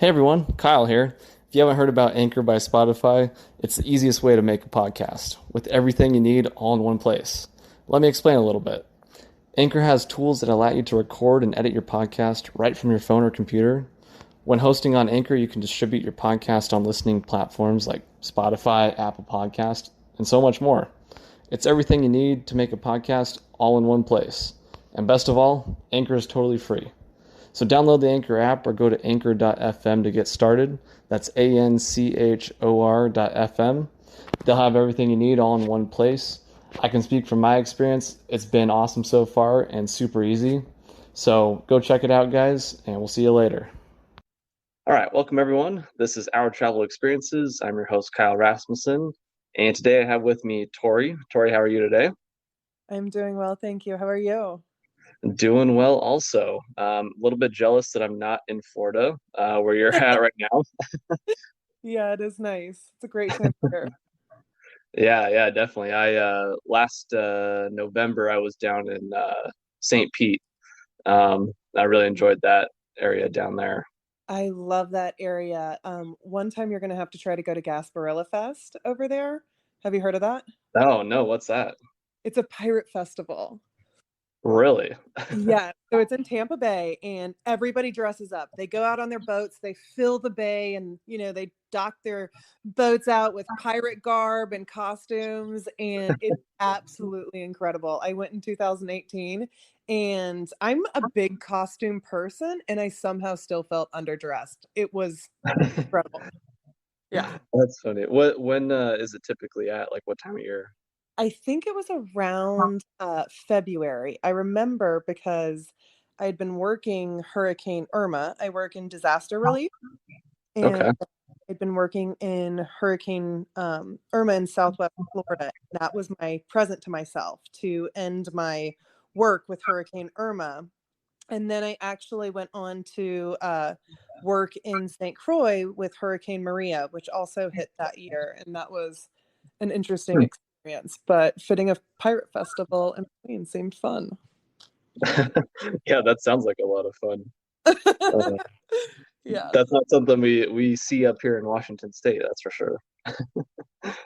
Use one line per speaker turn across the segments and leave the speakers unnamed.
Hey everyone, Kyle here. If you haven't heard about Anchor by Spotify, it's the easiest way to make a podcast with everything you need all in one place. Let me explain a little bit. Anchor has tools that allow you to record and edit your podcast right from your phone or computer. When hosting on Anchor, you can distribute your podcast on listening platforms like Spotify, Apple Podcast, and so much more. It's everything you need to make a podcast all in one place. And best of all, Anchor is totally free. So download the Anchor app or go to anchor.fm to get started. That's anchor.fm. They'll have everything you need all in one place. I can speak from my experience. It's been awesome so far and super easy. So go check it out, guys, and we'll see you later. All right, welcome everyone. This is Our Travel Experiences. I'm your host, Kyle Rasmussen. And today I have with me Tori. Tori, how are you today?
I'm doing well, thank you. How are you?
Doing well also. A little bit jealous that I'm not in Florida, where you're at right now.
Yeah, it is nice. It's a great time of year.
Yeah, definitely. I last November I was down in St. Pete. I really enjoyed that area down there.
I love that area. One time you're gonna have to try to go to Gasparilla Fest over there. Have you heard of that?
Oh no, what's that?
It's a pirate festival.
Really?
Yeah, so it's in Tampa Bay and everybody dresses up. They go out on their boats, they fill the bay and they dock their boats out with pirate garb and costumes and it's absolutely incredible. I went in 2018 and I'm a big costume person and I somehow still felt underdressed. It was incredible. Yeah.
That's funny. When is it typically at? Like what time of year?
I think it was around February. I remember because I had been working Hurricane Irma. I work in disaster relief, and
Okay.
I'd been working in Hurricane Irma in Southwest Florida. That was my present to myself to end my work with Hurricane Irma. And then I actually went on to work in St. Croix with Hurricane Maria, which also hit that year. And that was an interesting experience. But fitting a pirate festival in between seemed fun.
Yeah, that sounds like a lot of fun. Uh,
Yeah.
that's not something we see up here in Washington State, that's for sure.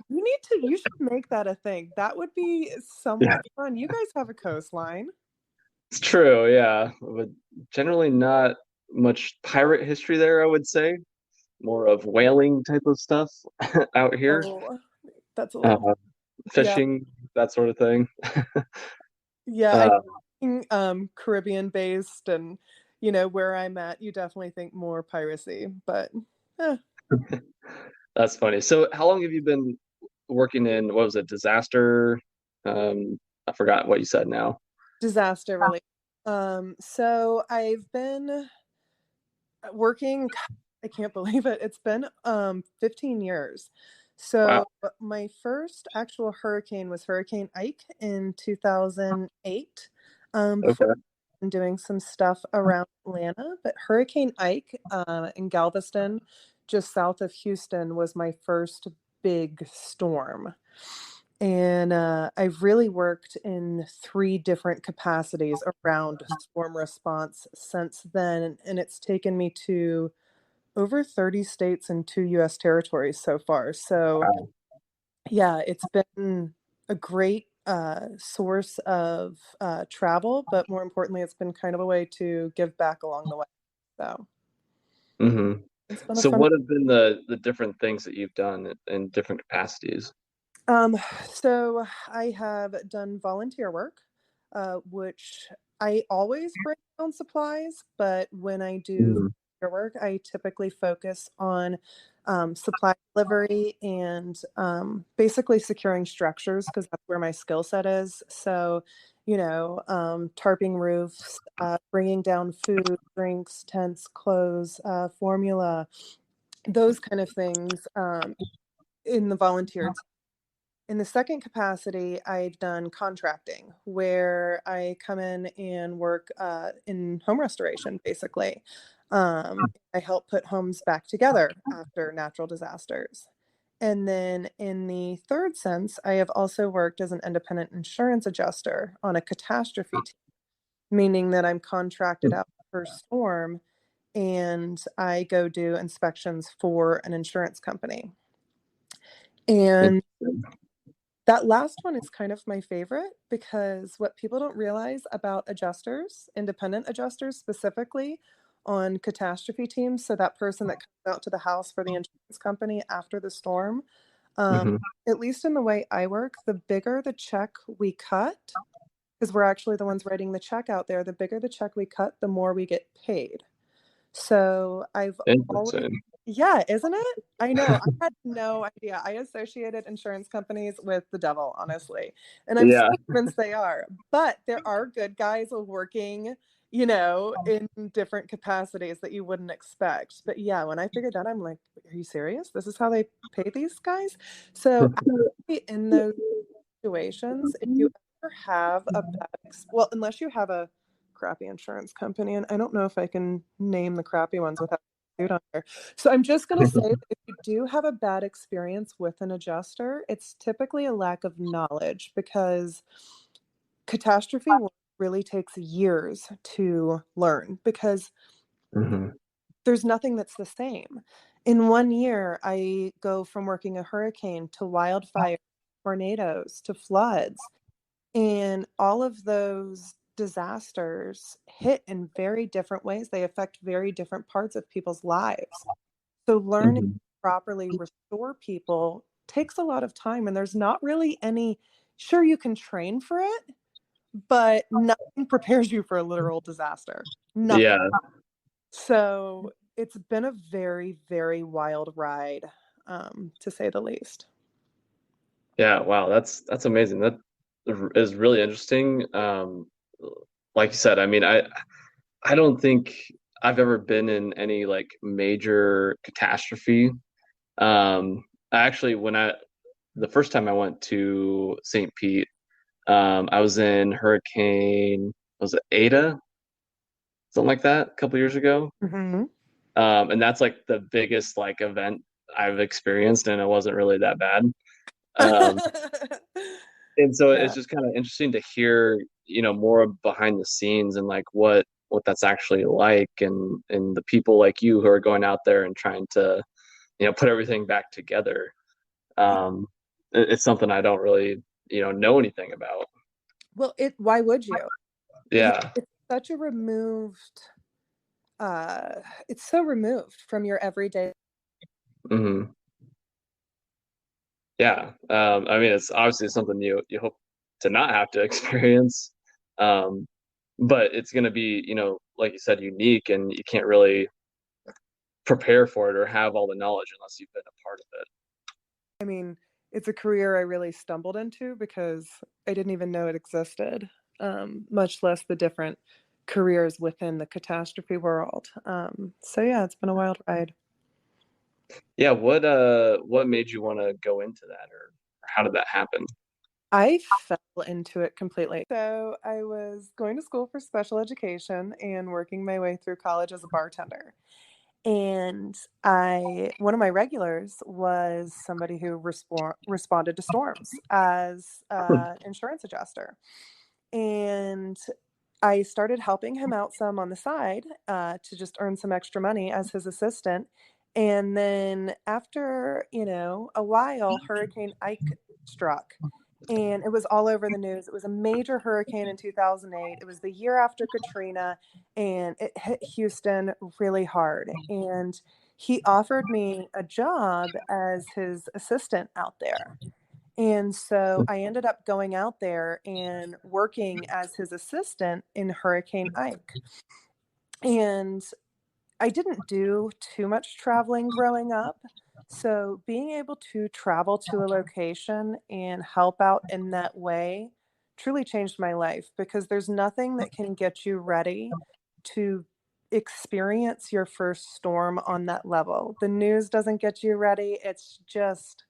You should make that a thing. That would be
Yeah,
somewhat fun. You guys have a coastline.
it's true, yeah. But generally not much pirate history there, I would say. More of whaling type of stuff out here.
Oh, that's a
Uh,
little, yeah.
Fishing, that sort of thing.
Yeah, I
Uh,
think Caribbean based and where I'm at, you definitely think more piracy, but eh,
that's funny. So, how long have you been working in, what was it, disaster? I forgot what you said now.
disaster relief. So I've been working, I can't believe it. It's been 15 years.
Wow.
So my first actual hurricane was Hurricane Ike in 2008. Before
Okay.
doing some stuff around Atlanta, but Hurricane Ike in Galveston, just south of Houston, was my first big storm. And I've really worked in three different capacities around storm response since then. And it's taken me to over 30 states and two US territories so far. So,
Wow.
yeah, it's been a great source of travel, but more importantly, it's been kind of a way to give back along the way. So
hmm
it's been a
So,
fun.
what have been the different things that you've done in different capacities?
Um, so I have done volunteer work, which I always bring my own supplies, but when I do
Mhm.
volunteer work, I typically focus on supply delivery and basically securing structures because that's where my skill set is. So, tarping roofs, bringing down food, drinks, tents, clothes, formula, those kind of things in the volunteer. In the second capacity, I've done contracting, where I come in and work in home restoration, basically. I help put homes back together after natural disasters. And then in the third sense, I have also worked as an independent insurance adjuster on a catastrophe team, meaning that I'm contracted out per storm and I go do inspections for an insurance company. And that last one is kind of my favorite because what people don't realize about adjusters, independent adjusters specifically on catastrophe teams, so that person that comes out to the house for the insurance company after the storm,
Hmm.
at least in the way I work, the bigger the check we cut, because we're actually the ones writing the check out there, the bigger the check we cut, the more we get paid. So I've always,
Interesting.
yeah, isn't it? I know. I had no idea. I associated insurance companies with the devil, honestly. And I'm
Yeah.
still convinced they are. But there are good guys working, in different capacities that you wouldn't expect. But yeah, when I figured that, I'm like, are you serious? This is how they pay these guys? So actually in those situations, if you ever have a bad, well, unless you have a crappy insurance company, and I don't know if I can name the crappy ones without suit on there. So I'm just going to say that if you do have a bad experience with an adjuster, it's typically a lack of knowledge because catastrophe work really takes years to learn because
Hmm.
there's nothing that's the same. In 1 year, I go from working a hurricane to wildfire, tornadoes to floods. And all of those disasters hit in very different ways. They affect very different parts of people's lives. So learning to
Hmm.
properly restore people takes a lot of time, and there's not really any, sure, you can train for it, but nothing prepares you for a literal disaster. Nothing.
Yeah.
So it's been a very, very wild ride, to say the least.
Yeah. Wow. That's amazing. That is really interesting. Like you said, I mean, I don't think I've ever been in any like major catastrophe. Actually, the first time I went to St. Pete, I was in Hurricane, was it Ada? Something like that, a couple years ago.
Hmm.
And that's like the biggest like event I've experienced, and it wasn't really that bad. Um, and so
Yeah.
it's just kind of interesting to hear, more behind the scenes and like what that's actually like, and the people like you who are going out there and trying to, put everything back together. Um, it's something I don't really, know anything about.
Well, why would you?
Yeah.
It's such a removed, uh, it's so removed from your everyday.
Hmm. Yeah. I mean, it's obviously something you hope to not have to experience. Um, but it's going to be, like you said, unique, and you can't really prepare for it or have all the knowledge unless you've been a part of it.
I mean, it's a career I really stumbled into because I didn't even know it existed, much less the different careers within the catastrophe world. So yeah, it's been a wild ride.
Yeah. What made you want to go into that, or how did that happen?
I fell into it completely. So I was going to school for special education and working my way through college as a bartender. And one of my regulars was somebody who responded to storms as an insurance adjuster. And I started helping him out some on the side to just earn some extra money as his assistant. And then after, a while, Hurricane Ike struck. And it was all over the news. It was a major hurricane in 2008. It was the year after Katrina, and it hit Houston really hard. And he offered me a job as his assistant out there. And so I ended up going out there and working as his assistant in Hurricane Ike. And I didn't do too much traveling growing up. So being able to travel to a location and help out in that way truly changed my life because there's nothing that can get you ready to experience your first storm on that level. The news doesn't get you ready. It's just,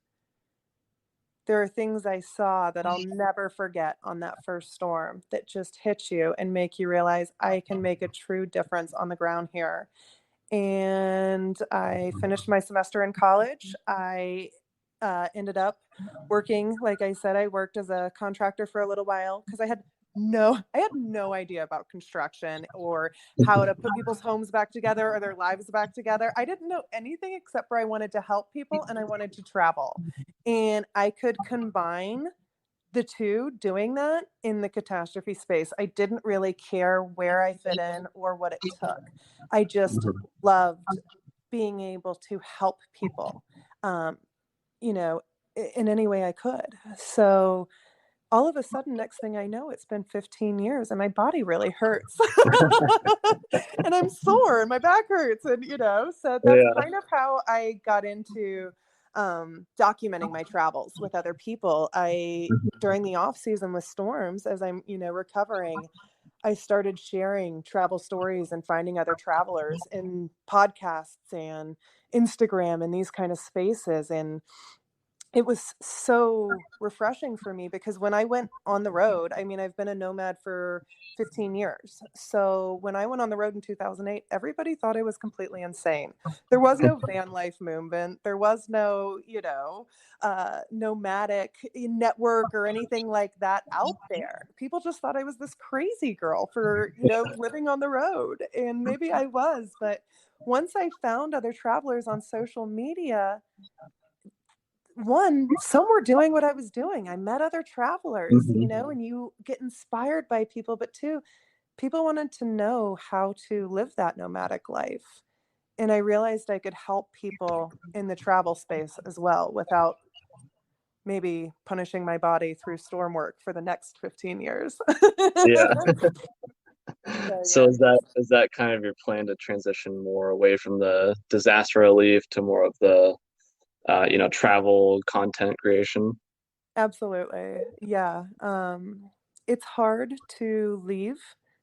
there are things I saw that I'll never forget on that first storm that just hit you and make you realize I can make a true difference on the ground here. And I finished my semester in college. I ended up working, like I said, I worked as a contractor for a little while because I had I had no idea about construction or how to put people's homes back together or their lives back together. I didn't know anything except for I wanted to help people and I wanted to travel. And I could combine the two doing that in the catastrophe space. I didn't really care where I fit in or what it took. I just
Mhm.
loved being able to help people, um, you know, in any way I could. So all of a sudden, next thing I know, it's been 15 years and my body really hurts. And I'm sore and my back hurts. And, so that's
Yeah.
kind of how I got into documenting my travels with other people.
Mhm.
During the off season with storms, as I'm, recovering, I started sharing travel stories and finding other travelers in podcasts and Instagram and these kind of spaces. And it was so refreshing for me because when I went on the road, I mean, I've been a nomad for 15 years. So when I went on the road in 2008, everybody thought I was completely insane. There was no van life movement. There was no, nomadic network or anything like that out there. People just thought I was this crazy girl for, living on the road. And maybe I was, but once I found other travelers on social media, one, some were doing what I was doing. I met other travelers,
Mhm.
and you get inspired by people. But two, people wanted to know how to live that nomadic life. And I realized I could help people in the travel space as well without maybe punishing my body through storm work for the next 15 years.
Yeah.
So,
So
yeah,
is that kind of your plan to transition more away from the disaster relief to more of the travel content creation?
absolutely. Yeah. It's hard to leave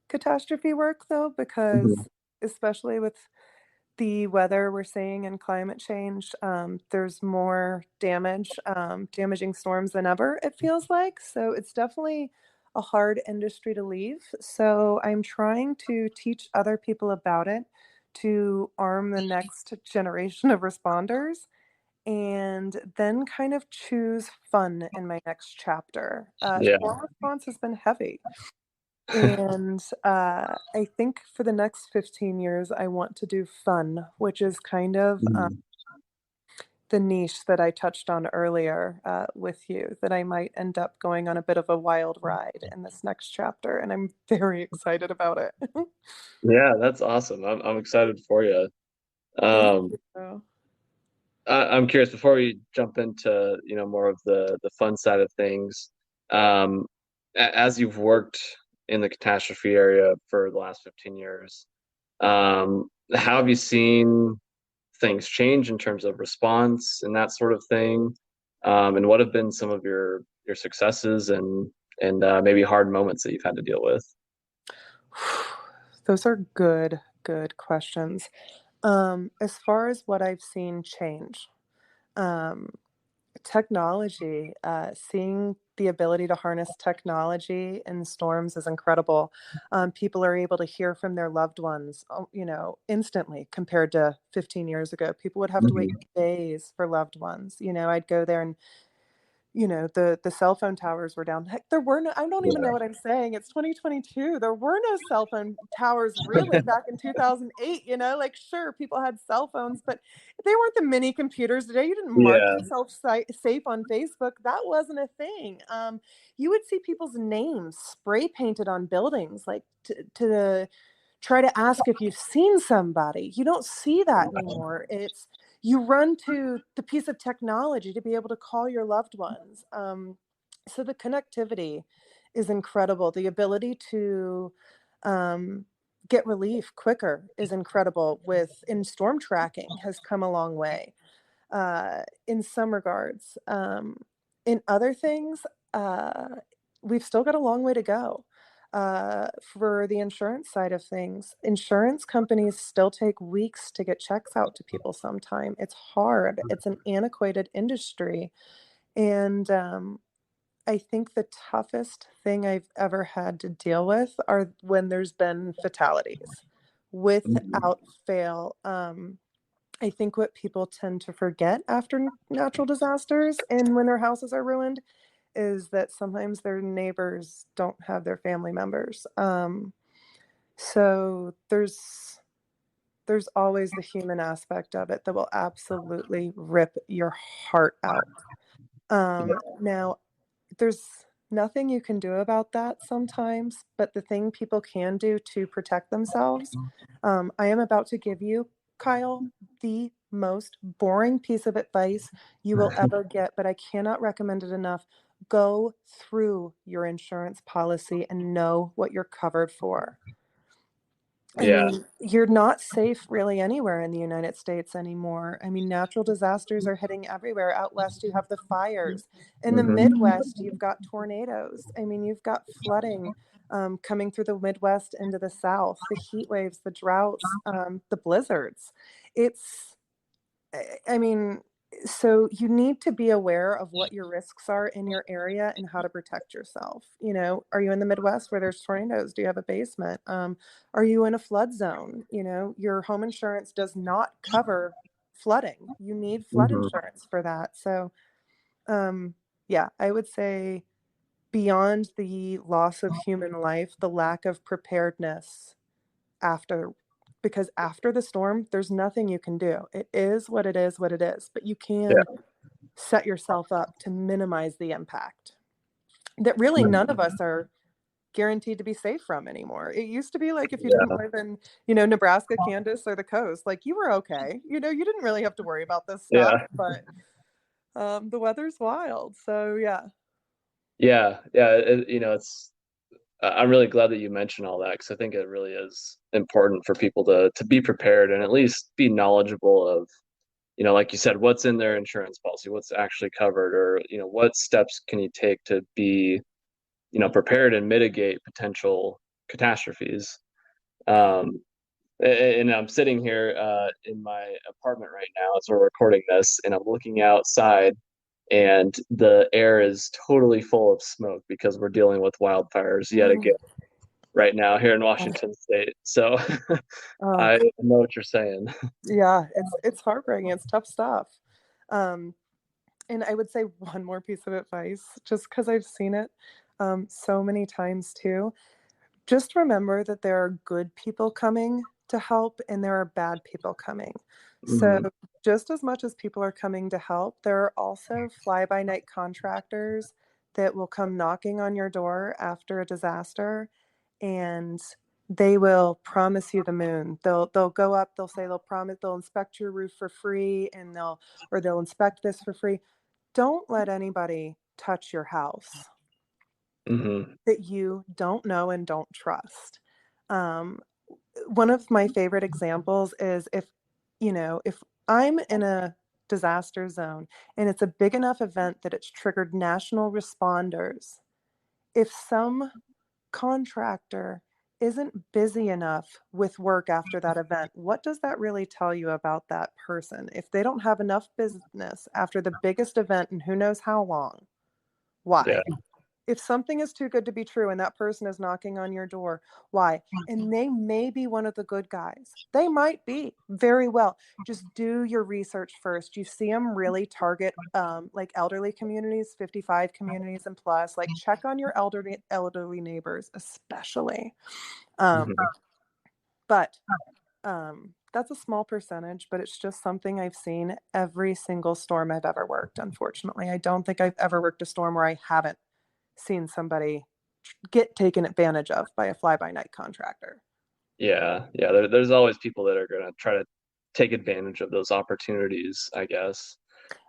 catastrophe work though,
Mhm.
because especially with the weather we're seeing and climate change, there's more damage, damaging storms than ever, it feels like. So it's definitely a hard industry to leave. So I'm trying to teach other people about it to arm the next generation of responders and then kind of choose fun in my next chapter.
Yeah.
Storm response has been heavy. And I think for the next 15 years, I want to do fun, which is kind of
Mhm.
the niche that I touched on earlier with you, that I might end up going on a bit of a wild ride in this next chapter. And I'm very excited about it.
Yeah, that's awesome. I'm excited for you.
Thank
Um,
you.
I'm curious before we jump into more of the fun side of things. Um, as you've worked in the catastrophe area for the last 15 years, how have you seen things change in terms of response and that sort of thing? And what have been some of your successes and maybe hard moments that you've had to deal with?
Those are good questions. As far as what I've seen change, um, technology, seeing the ability to harness technology in storms is incredible. People are able to hear from their loved ones, instantly compared to 15 years ago. People would have to wait
Mhm.
days for loved ones. I'd go there and the cell phone towers were down. Heck, there were no, I don't even know
Yeah.
what I'm saying. It's 2022. There were no cell phone towers really back in 2008, like sure, people had cell phones, but they weren't the mini computers today. You didn't mark
Yeah.
yourself safe on Facebook. That wasn't a thing. You would see people's names spray painted on buildings, like to try to ask if you've seen somebody. You don't see that anymore. It's you run to the piece of technology to be able to call your loved ones. So the connectivity is incredible. The ability to um, get relief quicker is incredible. With in storm tracking has come a long way in some regards. In other things, uh, we've still got a long way to go. For the insurance side of things, insurance companies still take weeks to get checks out to people sometime. It's hard. It's an antiquated industry. And I think the toughest thing I've ever had to deal with are when there's been fatalities.
Mhm.
Without fail, I think what people tend to forget after natural disasters and when their houses are ruined is that sometimes their neighbors don't have their family members. So there's always the human aspect of it that will absolutely rip your heart out. Now, there's nothing you can do about that sometimes, but the thing people can do to protect themselves, I am about to give you, Kyle, the most boring piece of advice you will ever get, but I cannot recommend it enough. Go through your insurance policy and know what you're covered for. I
Yeah.
mean, you're not safe really anywhere in the United States anymore. I mean, natural disasters are hitting everywhere. Out west, you have the fires. In the
Hmm.
Midwest, you've got tornadoes. I mean, you've got flooding coming through the Midwest into the South, the heat waves, the droughts, the blizzards. It's I mean, so you need to be aware of what your risks are in your area and how to protect yourself. You know, are you in the Midwest where there's tornadoes? Do you have a basement? Are you in a flood zone? You know, your home insurance does not cover flooding. You need flood
Hmm.
insurance for that. So, yeah, I would say beyond the loss of human life, the lack of preparedness after because after the storm, there's nothing you can do. It is what it is, what it is, but you can
Yeah.
set yourself up to minimize the impact that really none of us are guaranteed to be safe from anymore. It used to be like if you didn't
Yeah.
live in, you know, Nebraska, Kansas, or the coast, like you were okay. You know, you didn't really have to worry about this stuff,
Yeah.
but the weather's wild. So yeah.
Yeah. Yeah. It's I'm really glad that you mentioned all that because I think it really is important for people to be prepared and at least be knowledgeable of, like you said, what's in their insurance policy, what's actually covered, or what steps can you take to be, prepared and mitigate potential catastrophes. Um, and I'm sitting here in my apartment right now as we're recording this, and I'm looking outside, and the air is totally full of smoke because we're dealing with wildfires yet again right now here in Washington State. So
Oh,
I know what you're saying.
yeah, it's heartbreaking. It's tough stuff. Um, and I would say one more piece of advice, just because I've seen it so many times too. Just remember that there are good people coming to help and there are bad people coming. So,
Hmm.
just as much as people are coming to help, there are also fly by night contractors that will come knocking on your door after a disaster and they will promise you the moon. They'll go up, they'll say they'll inspect your roof for free and they'll inspect this for free. Don't let anybody touch your house
Hmm.
that you don't know and don't trust. Um, One of my favorite examples is if I'm in a disaster zone and it's a big enough event that it's triggered national responders, if some contractor isn't busy enough with work after that event, what does that really tell you about that person? If they don't have enough business after the biggest event and who knows how long,
Yeah.
why? If something is too good to be true and that person is knocking on your door, why? And they may be one of the good guys. They might be very well. Just do your research first. You see them really target like elderly communities, 55 communities and plus. Like check on your elderly neighbors, especially. Um,
Hmm.
but that's a small percentage, but it's just something I've seen every single storm I've ever worked. Unfortunately, I don't think I've ever worked a storm where I haven't seen somebody get taken advantage of by a fly-by-night contractor.
Yeah. Yeah. There's always people that are going to try to take advantage of those opportunities, I guess.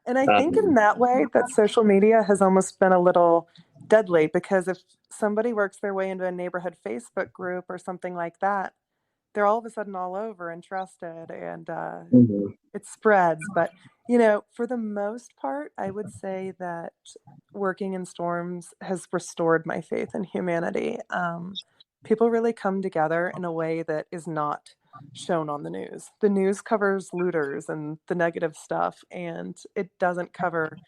And I think in
Um,
that way that social media has almost been a little deadly because if somebody works their way into a neighborhood Facebook group or something like that, they're all of a sudden all over and trusted and
mhm.
it spreads. But, for the most part, I would say that working in storms has restored my faith in humanity. People really come together in a way that is not shown on the news. The news covers looters and the negative stuff, and it doesn't cover,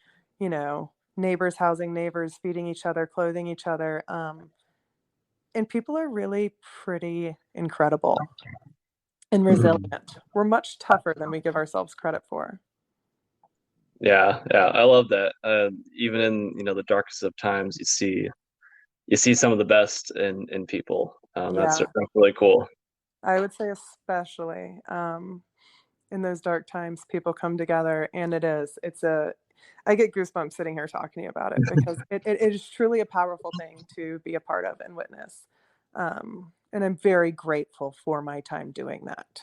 neighbors housing neighbors, feeding each other, clothing each other. And people are really pretty incredible and
Mhm.
resilient. We're much tougher than we give ourselves credit for.
Yeah, yeah, I love that. Even in, the darkest of times, you see some of the best in people.
Yeah,
That's really cool.
I would say especially in those dark times, people come together, and I get goosebumps sitting here talking to you about it because it is truly a powerful thing to be a part of and witness. And I'm very grateful for my time doing that.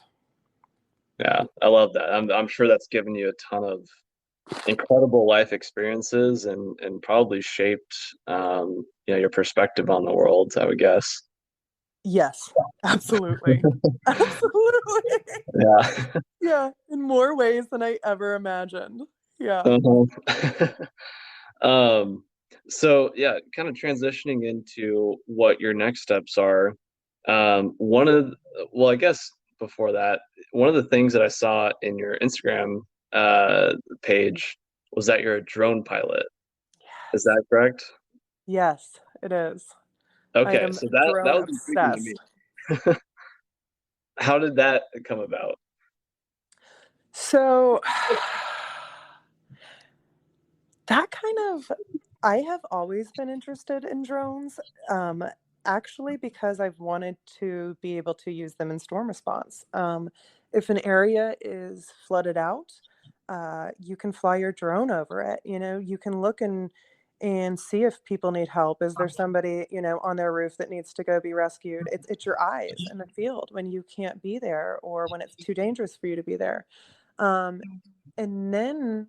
Yeah, I love that. I'm sure that's given you a ton of incredible life experiences and probably shaped your perspective on the world, I would guess.
Yes, absolutely. Absolutely.
Yeah.
Yeah, in more ways than I ever imagined. Yeah.
Uh-huh. Um, so yeah, kind of transitioning into what your next steps are. One of, well, I guess before that, one of the things that I saw in your Instagram page was that you're a drone pilot. Is
Yes.
that correct?
Yes, it is. I
Okay,
am
so that
drone
was intriguing to me.
obsessed.
How did that come about?
So that kind of, I have always been interested in drones, um, actually because I've wanted to be able to use them in storm response. If an area is flooded out, you can fly your drone over it. You can look and see if people need help. Is there somebody, on their roof that needs to go be rescued? It's your eyes in the field when you can't be there or when it's too dangerous for you to be there. Um, and then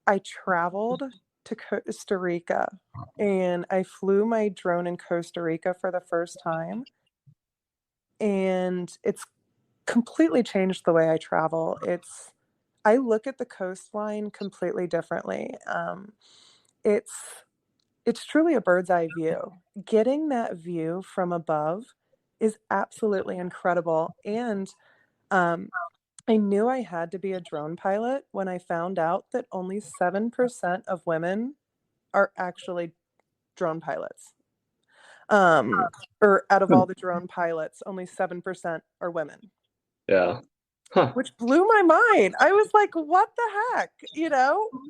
I traveled to Costa Rica and I flew my drone in Costa Rica for the first time. And it's completely changed the way I travel. I look at the coastline completely differently. It's, it's truly a bird's eye view. Getting that view from above is absolutely incredible. And um, I knew I had to be a drone pilot when I found out that only 7% of women are actually drone pilots. Um, or out of all the drone pilots, only 7% are women,
Yeah. Huh.
which blew my mind. I was like, what the heck?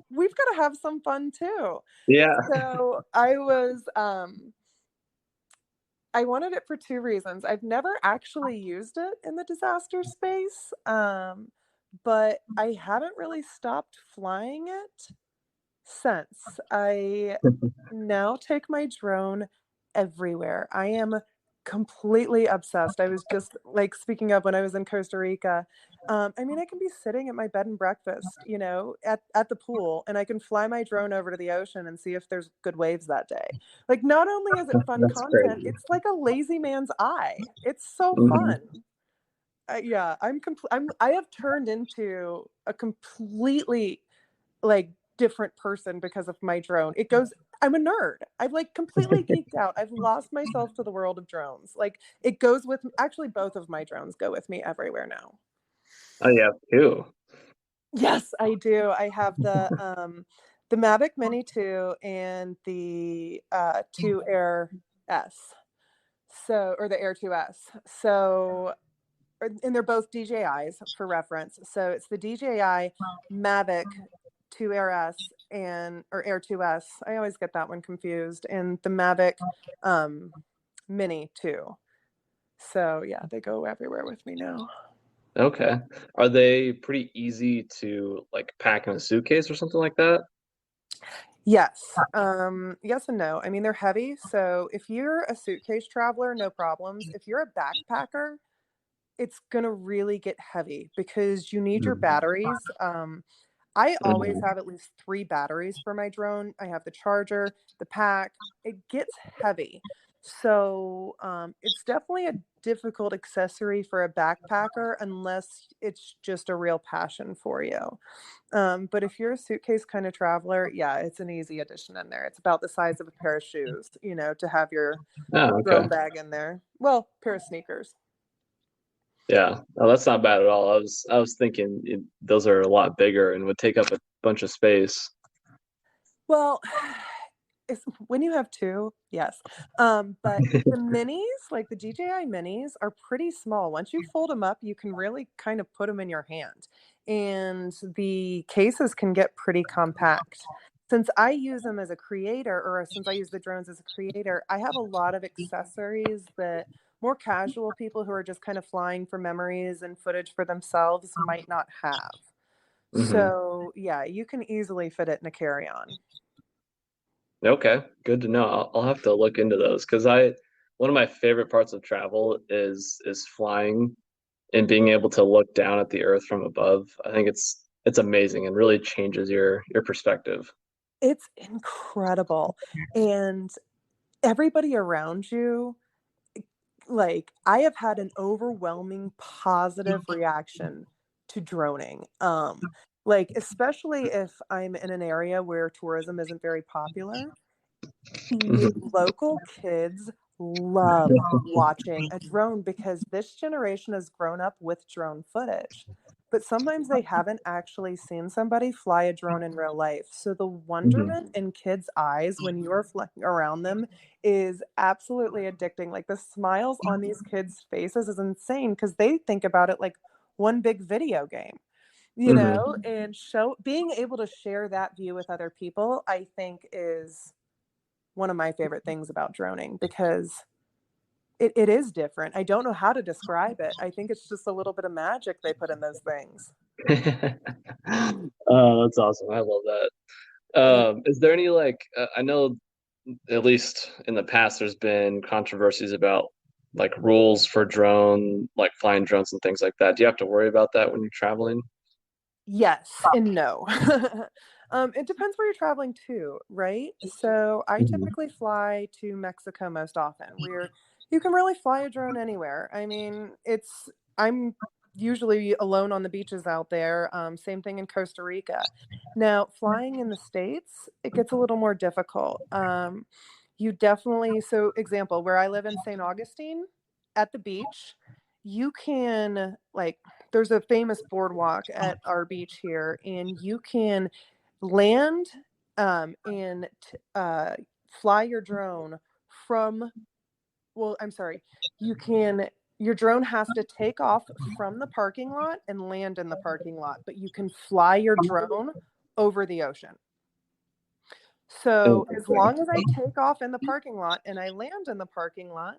We've got to have some fun too.
Yeah.
So I wanted it for two reasons. I've never actually used it in the disaster space, but I haven't really stopped flying it since. I now take my drone everywhere. I am completely obsessed. I was just like speaking of when I was in Costa Rica. I mean, I can be sitting at my bed and breakfast, at the pool, and I can fly my drone over to the ocean and see if there's good waves that day. Like, not only is it fun
That's
content,
crazy.
it's like a lazy man's eye. It's so
Mhm.
fun. Yeah, I have turned into a completely like different person because of my drone. I'm a nerd. I've like completely geeked out. I've lost myself to the world of drones. Like it goes with actually both of my drones go with me everywhere now.
Oh, yeah, too.
Yes, I do. I have the Mavic Mini 2 and the 2 Air S. So or the Air 2S. So and they're both DJIs for reference. So it's the DJI Mavic 2 Air S and or Air 2S. I always get that one confused. And the Mavic Mini 2. So yeah, they go everywhere with me now.
Okay. Are they pretty easy to like pack in a suitcase or something like that?
Yes. Yes and no. I mean, they're heavy. So if you're a suitcase traveler, no problems. If you're a backpacker, it's gonna really get heavy because you need your
Mhm.
batteries. I always
Mhm.
have at least 3 batteries for my drone. I have the charger, the pack. It gets heavy. So, it's definitely a difficult accessory for a backpacker unless it's just a real passion for you. But if you're a suitcase kind of traveler, yeah, it's an easy addition in there. It's about the size of a pair of shoes, to have your
Oh, okay.
drone bag in there. Well, pair of sneakers.
Yeah. Oh, that's not bad at all. I was thinking those are a lot bigger and would take up a bunch of space.
Well, it's when you have 2, yes. But the minis, like the DJI minis, are pretty small. Once you fold them up, you can really kind of put them in your hand. and the cases can get pretty compact. Since I use them as a creator, or since I use the drones as a creator, I have a lot of accessories that more casual people who are just kind of flying for memories and footage for themselves might not have.
Hmm.
So yeah, you can easily fit it in a carry-on.
Okay, good to know. I'll have to look into those because one of my favorite parts of travel is flying and being able to look down at the earth from above. I think it's amazing and really changes your perspective.
It's incredible. And everybody around you, like, I have had an overwhelming positive reaction to droning. Like, especially if I'm in an area where tourism isn't very popular, the
Hmm.
local kids love watching a drone because this generation has grown up with drone footage. But sometimes they haven't actually seen somebody fly a drone in real life. So the
Hmm.
wonderment in kids' eyes when you are flying around them is absolutely addicting. Like the smiles on these kids' faces is insane because they think about it like one big video game,
Hmm.
and being able to share that view with other people, I think is one of my favorite things about droning because it is different. I don't know how to describe it. I think it's just a little bit of magic they put in those things.
Oh, that's awesome. I love that.
Yeah.
Is there any I know at least in the past there's been controversies about like rules for like flying drones and things like that. Do you have to worry about that when you're traveling?
Yes and no. It depends where you're traveling to, right? So I
Hmm.
typically fly to Mexico most often, where you can really fly a drone anywhere. I mean, I'm usually alone on the beaches out there. Same thing in Costa Rica. Now, flying in the States, it gets a little more difficult. So example, where I live in St. Augustine at the beach, you can like there's a famous boardwalk at our beach here, and you can land and fly your drone from, well, I'm sorry, you can, your drone has to take off from the parking lot and land in the parking lot, but you can fly your drone over the ocean. So as
Interesting.
long as I take off in the parking lot and I land in the parking lot,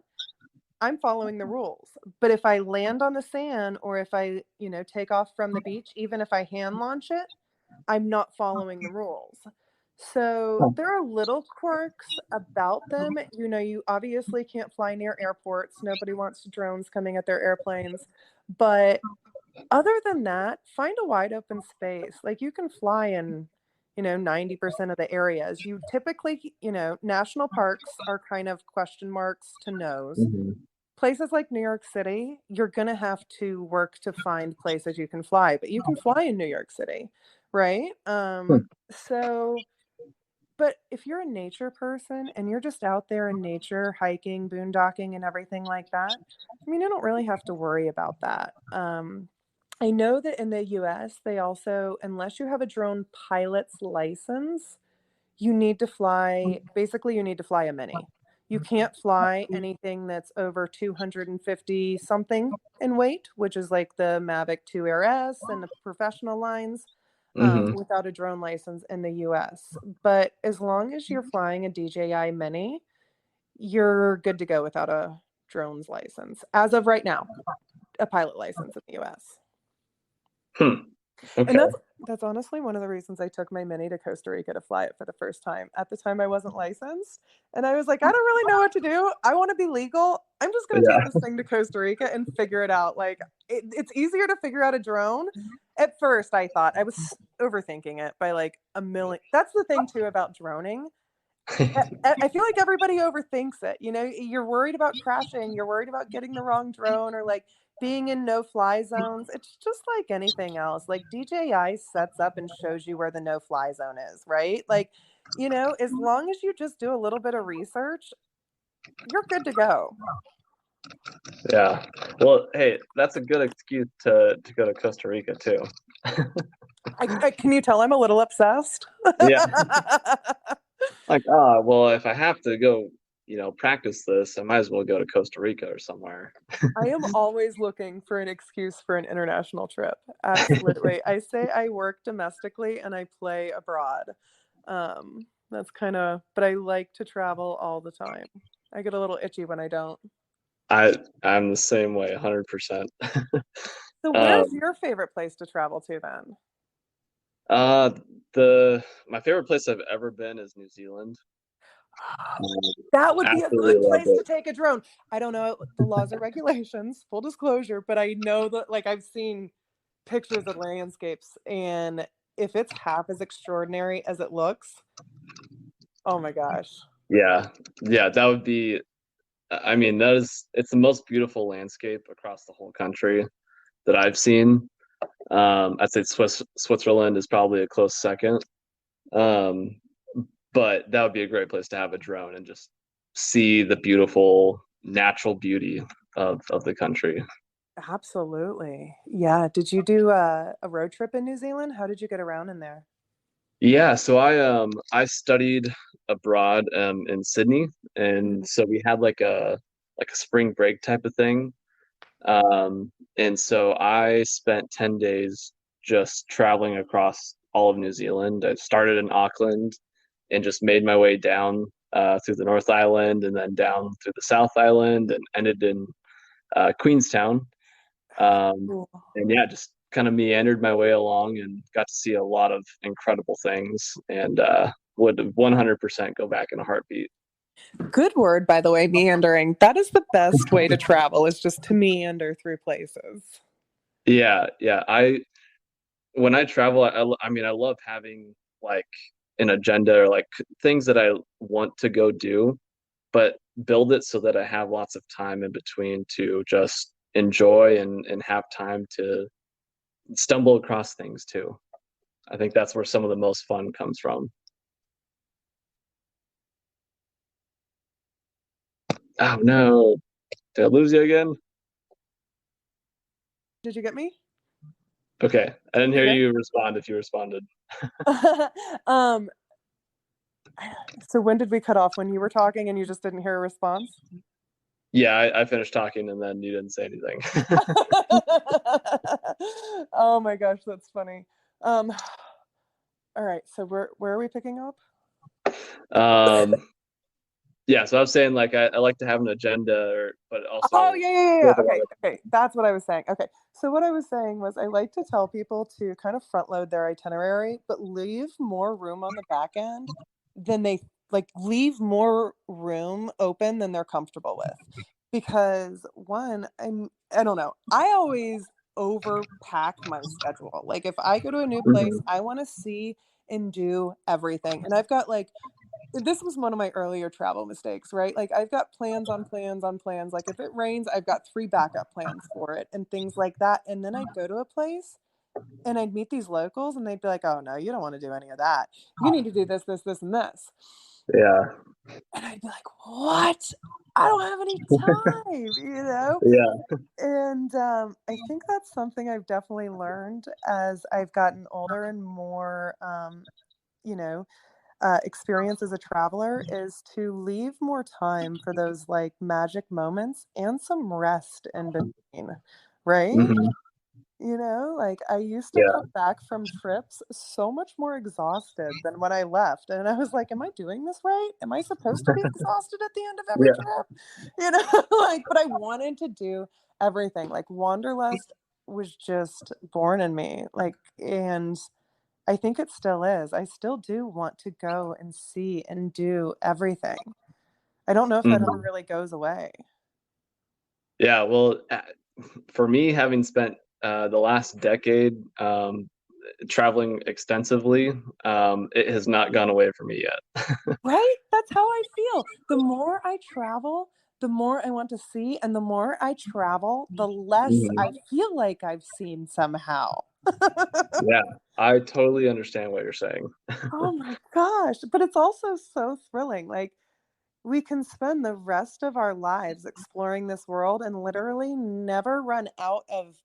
I'm following the rules. But if I land on the sand or if I, take off from the beach, even if I hand launch it, I'm not following the rules. So there are little quirks about them. You obviously can't fly near airports. Nobody wants drones coming at their airplanes. But other than that, find a wide open space. Like you can fly in, 90% of the areas. You typically, national parks are kind of question marks to nose.
Hmm.
Places like New York City, you're going to have to work to find places you can fly, but you can fly in New York City, right? So, but if you're a nature person and you're just out there in nature, hiking, boondocking, and everything like that, I mean, you don't really have to worry about that. I know that in the US, they also, unless you have a drone pilot's license, you need to fly a mini. You can't fly anything that's over 250 something in weight, which is like the Mavic 2 Air S and the professional lines,
Hmm.
without a drone license in the US. But as long as you're flying a DJI Mini, you're good to go without a drone's license. As of right now, a pilot license in the US.
Hmm.
And
Okay.
that's honestly one of the reasons I took my Mini to Costa Rica to fly it for the first time. At the time, I wasn't licensed, and I was like, I don't really know what to do. I want to be legal. I'm just going to take
Yeah.
this thing to Costa Rica and figure it out. Like, it's easier to figure out a drone. At first, I thought I was overthinking it by like a million. That's the thing too about droning. I feel like everybody overthinks it. You're worried about crashing, you're worried about getting the wrong drone or like being in no fly zones. It's just like anything else. Like DJI sets up and shows you where the no fly zone is, right? Like, as long as you just do a little bit of research, you're good to go.
Yeah. Well, hey, that's a good excuse to go to Costa Rica too.
Can you tell I'm a little obsessed?
Yeah. Like, well, if I have to go practice this, I might as well go to Costa Rica or somewhere.
I am always looking for an excuse for an international trip. Absolutely. I say I work domestically and I play abroad. That's kind of, but I like to travel all the time. I get a little itchy when I don't.
I'm the same way, 100%.
So where's
Um,
your favorite place to travel to then?
uh, the my favorite place I've ever been is New Zealand.
That would be a
Absolutely
good
love
place to
it.
take a drone. I don't know the laws or regulations, full disclosure, but I know that like I've seen pictures of landscapes and if it's half as extraordinary as it looks, oh my gosh.
Yeah, yeah, that would be. I mean, it's the most beautiful landscape across the whole country that I've seen. I'd say Switzerland is probably a close second. Um, but that would be a great place to have a drone and just see the beautiful natural beauty of the country.
Absolutely. Yeah. Did you do a road trip in New Zealand? How did you get around in there?
Yeah, so I studied abroad in Sydney, and
Mhm.
so we had like a spring break type of thing. And so I spent 10 days just traveling across all of New Zealand. I started in Auckland and just made my way down through the North Island and then down through the South Island and ended in Queenstown. Um,
Cool.
and yeah, just kind of meandered my way along and got to see a lot of incredible things and would 100% go back in a heartbeat.
Good word, by the way, meandering. That is the best way to travel, is just to meander through places.
Yeah, yeah. When I travel, I mean, I love having like an agenda or like things that I want to go do, but build it so that I have lots of time in between to just enjoy and have time to stumble across things too. I think that's where some of the most fun comes from. Oh no, did I lose you again?
Did you get me?
Okay, I didn't
You
hear
there?
you respond if you responded.
um, so when did we cut off? When you were talking and you just didn't hear a response?
Yeah, I finished talking and then you didn't say anything.
Oh my gosh, that's funny. Um, all right, so where are we picking up?
um, yeah, so I was saying like I like to have an agenda, but
Oh
also
yeah.
build a lot
Okay,
of.
okay. That's what I was saying. Okay. So what I was saying was I like to tell people to kind of front load their itinerary, but leave more room on the back end than they like leave more room open than they're comfortable with. Because one, I don't know. I always overpack my schedule. Like if I go to a new place,
Mhm.
I want to see and do everything. And I've got like this was one of my earlier travel mistakes, right? Like I've got plans on plans on plans. Like if it rains, I've got three backup plans for it and things like that. And then I'd go to a place and I'd meet these locals and they'd be like, "Oh no, you don't want to do any of that. You need to do this, this, this, and this."
Yeah,
And I'd be like, "What? I don't have any time, you know?"
yeah.
And I think that's something I've definitely learned as I've gotten older and more, you know, experience as a traveler is to leave more time for those like magic moments and some rest in between, right?
Hmm.
Like I used to
Yeah,
come back from trips so much more exhausted than when I left. And I was like, am I doing this right? Am I supposed to be exhausted at the end of every
yeah.
trip? Like, but I wanted to do everything. Like Wanderlust was just born in me. Like, and I think it still is. I still do want to go and see and do everything. I don't know if that ever
Hmm.
really goes away.
Yeah, well, for me, having spent the last decade traveling extensively, it has not gone away for me yet.
Right? That's how I feel. The more I travel, the more I want to see. And the more I travel, the less I
Mhm.
feel like I've seen somehow.
Yeah, I totally understand what you're saying.
Oh my gosh. But it's also so thrilling. Like, we can spend the rest of our lives exploring this world and literally never run out of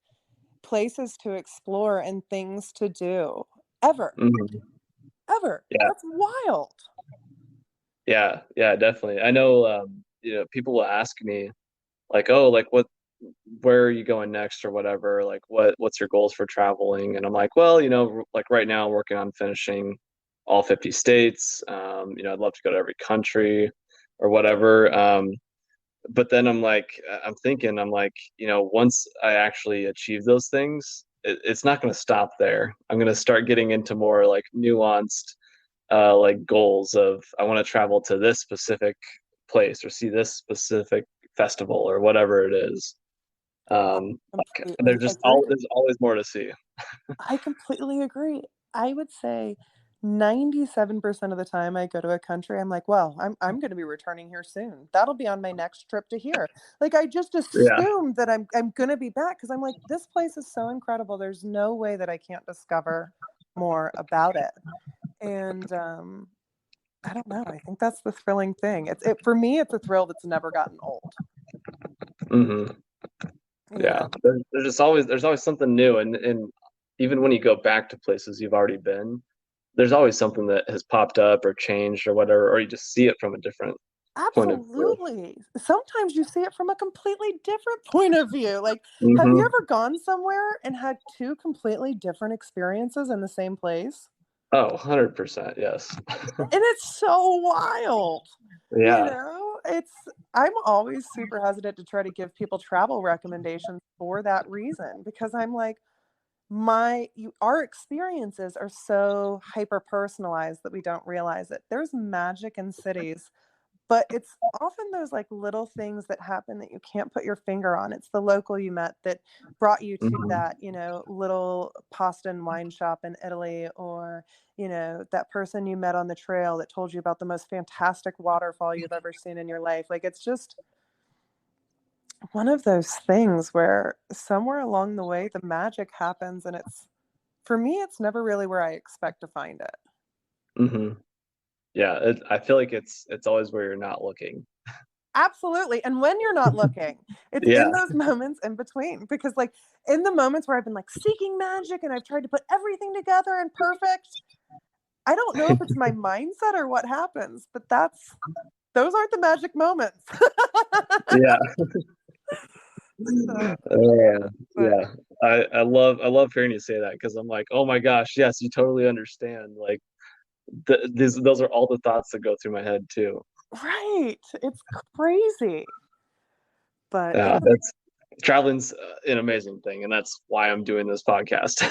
places to explore and things to do. Ever.
Mhm.
Ever.
Yeah,
That's wild.
Yeah, yeah, definitely. I know, people will ask me like, oh, like where are you going next or whatever? Like what's your goals for traveling? And I'm like, well, like right now I'm working on finishing all 50 states. I'd love to go to every country or whatever. But then I'm like, once I actually achieve those things, it's not going to stop there. I'm going to start getting into more like nuanced, like goals of I want to travel to this specific place or see this specific festival or whatever it is.
I
Like
completely agree.
there's always more to see.
I completely agree. I would say 97% of the time I go to a country, I'm like, well, I'm going to be returning here soon. That'll be on my next trip to here. Like I just
Yeah.
assume that I'm going to be back because I'm like, this place is so incredible. There's no way that I can't discover more about it. And I don't know. I think that's the thrilling thing. For me, it's a thrill that's never gotten old.
hmm
You
Yeah.
know,
There's always something new, and even when you go back to places you've already been, there's always something that has popped up or changed or whatever, or you just see it from a different point of view.
absolutely. Sometimes you see it from a completely different point of view. Like, have you
hmm
ever gone somewhere and had two completely different experiences in the same place?
Oh, 100%, yes.
And it's so wild.
Yeah.
I'm always super hesitant to try to give people travel recommendations for that reason because I'm like, our experiences are so hyper personalized that we don't realize it. There's magic in cities, but it's often those like little things that happen that you can't put your finger on. It's the local you met that brought you to
hmm
that, little pasta and wine shop in Italy, or, that person you met on the trail that told you about the most fantastic waterfall you've ever seen in your life. Like it's just one of those things where somewhere along the way the magic happens, and for me it's never really where I expect to find it.
hmm Yeah, I feel like it's always where you're not looking.
Absolutely. And when you're not looking, it's
Yeah.
in those moments in between. Because, like, in the moments where I've been like seeking magic and I've tried to put everything together and perfect, I don't know if it's my mindset or what happens, but those aren't the magic moments.
Yeah.
So,
Yeah.
but
Yeah. I love hearing you say that because I'm like, oh my gosh, yes, you totally understand. Like those are all the thoughts that go through my head too.
right. It's crazy. But
Yeah, that's traveling's an amazing thing, and that's why I'm doing this podcast.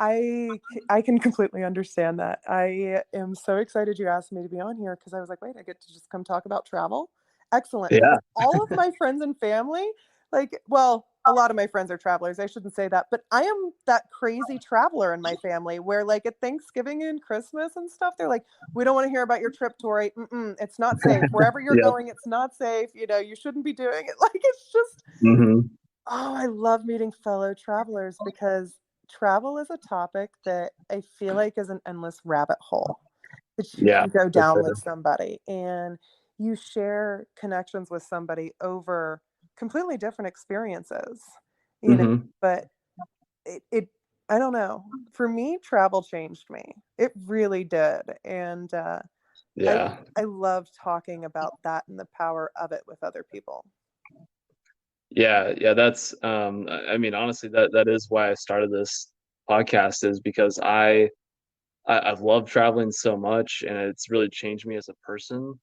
I can completely understand that. I am so excited you asked me to be on here because I was like, wait, I get to just come talk about travel. Excellent.
Yeah.
Because all of my friends and family, like, well, a lot of my friends are travelers. I shouldn't say that, but I am that crazy traveler in my family where, like, at Thanksgiving and Christmas and stuff, they're like, we don't want to hear about your trip, Tori. It's not safe. Wherever you're
Yep.
going, it's not safe. You shouldn't be doing it. Like, it's just,
hmm
oh, I love meeting fellow travelers because travel is a topic that I feel like is an endless rabbit hole that you
Yeah,
can go
for
down
sure.
with somebody, and you share connections with somebody over completely different experiences, you know,
hmm
but it I don't know. For me, travel changed me. It really did. And I
Yeah.
I love talking about that and the power of it with other people.
Yeah, yeah, that's I mean honestly that is why I started this podcast is because I've loved traveling so much and it's really changed me as a person.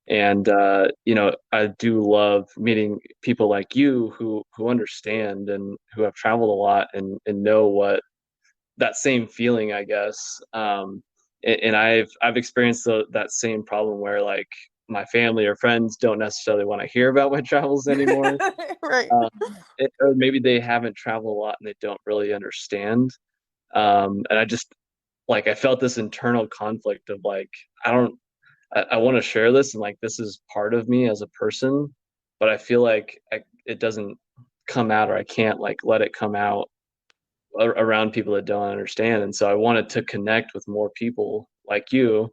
And I do love meeting people like you who understand and who have traveled a lot and know what that same feeling, I guess. And I've experienced that same problem where like my family or friends don't necessarily want to hear about my travels anymore.
Right.
Um, or maybe they haven't traveled a lot and they don't really understand. And I just like I felt this internal conflict of like I don't I want to share this and like this is part of me as a person, but I feel like it doesn't come out or I can't like let it come out around people that don't understand. And so I wanted to connect with more people like you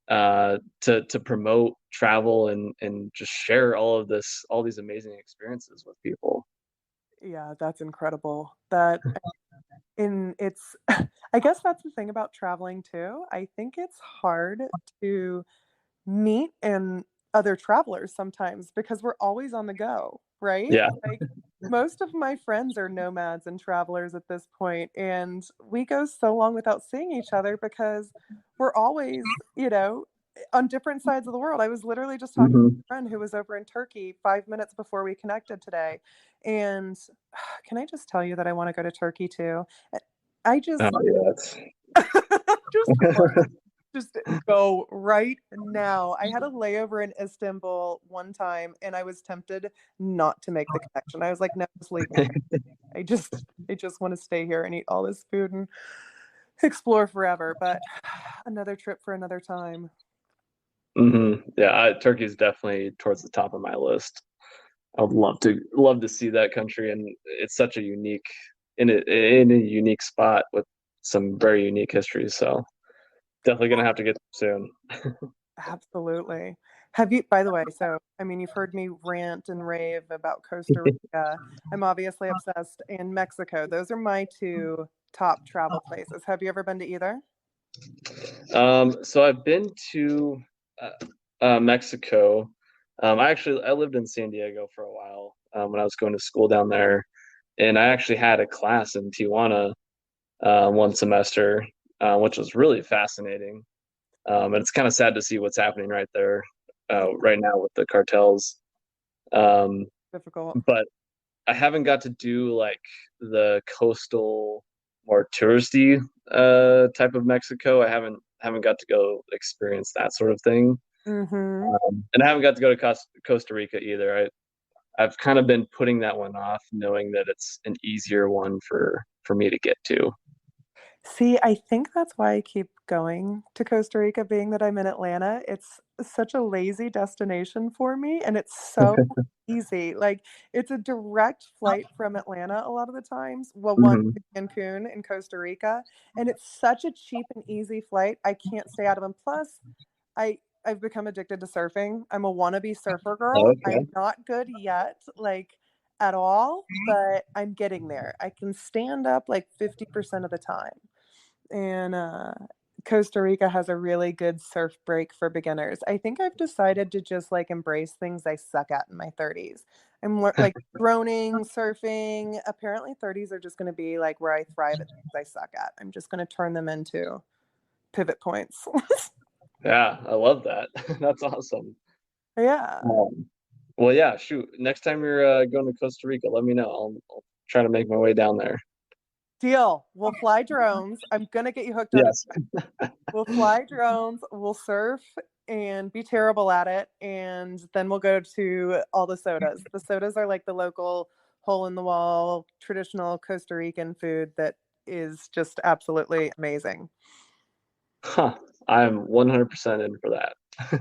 to promote travel and just share all these amazing experiences with people.
Yeah, that's incredible. It's I guess that's the thing about traveling too. I think it's hard to meet and other travelers sometimes because we're always on the go, right?
Yeah.
Like most of my friends are nomads and travelers at this point, and we go so long without seeing each other because we're always, on different sides of the world. I was literally just talking to
Hmm.
a friend who was over in Turkey 5 minutes before we connected today. And can I just tell you that I want to go to Turkey too? I
Oh
just
yeah.
just just go right now. I had a layover in Istanbul one time and I was tempted not to make the connection. I was like, no, just leave me. I just want to stay here and eat all this food and explore forever. But another trip for another time.
Yeah, Turkey's definitely towards the top of my list. I would love to see that country, and it's such a unique in a unique spot with some very unique history. So definitely gonna have to get soon.
Absolutely. Have you, by the way, so I mean, you've heard me rant and rave about Costa Rica. I'm obviously obsessed in Mexico. Those are my two top travel places. Have you ever been to either?
So I've been to Mexico. I lived in San Diego for a while when I was going to school down there, and I actually had a class in Tijuana one semester, which was really fascinating. And it's kind of sad to see what's happening right there right now with the cartels. Um,
Difficult.
but I haven't got to do like the coastal, more touristy type of Mexico. I haven't got to go experience that sort of thing.
Mm-hmm.
And I haven't got to go to Costa Rica either. I've kind of been putting that one off, knowing that it's an easier one for me to get to.
See, I think that's why I keep going to Costa Rica, being that I'm in Atlanta. It's such a lazy destination for me, and it's so easy. Like, it's a direct flight from Atlanta a lot of the times. Well, one
Hmm.
to Cancun in Costa Rica, and it's such a cheap and easy flight. I can't stay out of them. Plus, I've become addicted to surfing. I'm a wannabe surfer girl.
Okay.
I'm not good yet, like at all, but I'm getting there. I can stand up like 50% of the time. And Costa Rica has a really good surf break for beginners. I think I've decided to just like embrace things I suck at in my 30s. Like droning, surfing. Apparently, 30s are just going to be like where I thrive at things I suck at. I'm just going to turn them into pivot points.
Yeah, I love that. That's awesome.
Yeah.
Um, well, yeah, shoot. Next time you're going to Costa Rica, let me know. I'll try to make my way down there.
Deal. We'll fly drones. I'm going to get you hooked on it.
Yes.
We'll fly drones, we'll surf and be terrible at it, and then we'll go to all the sodas. The sodas are like the local hole in the wall traditional Costa Rican food that is just absolutely amazing.
Huh. I'm 100% in for that.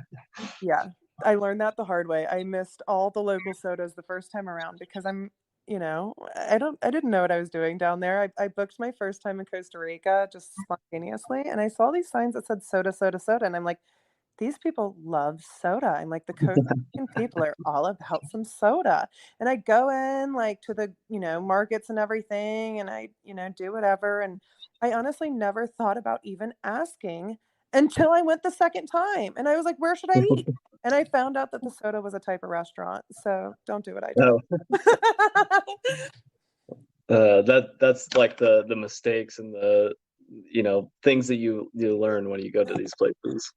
Yeah. I learned that the hard way. I missed all the local sodas the first time around because I didn't know what I was doing down there. I booked my first time in Costa Rica just spontaneously, and I saw these signs that said soda, soda, soda, and I'm like, these people love soda. I'm like, the Costa Rican people are all about some soda. And I go in like to the, markets and everything, and I, do whatever. And I honestly never thought about even asking until I went the second time. And I was like, where should I eat? And I found out that the soda was a type of restaurant. So don't do what I did.
No, that's like the mistakes and the things that you learn when you go to these places.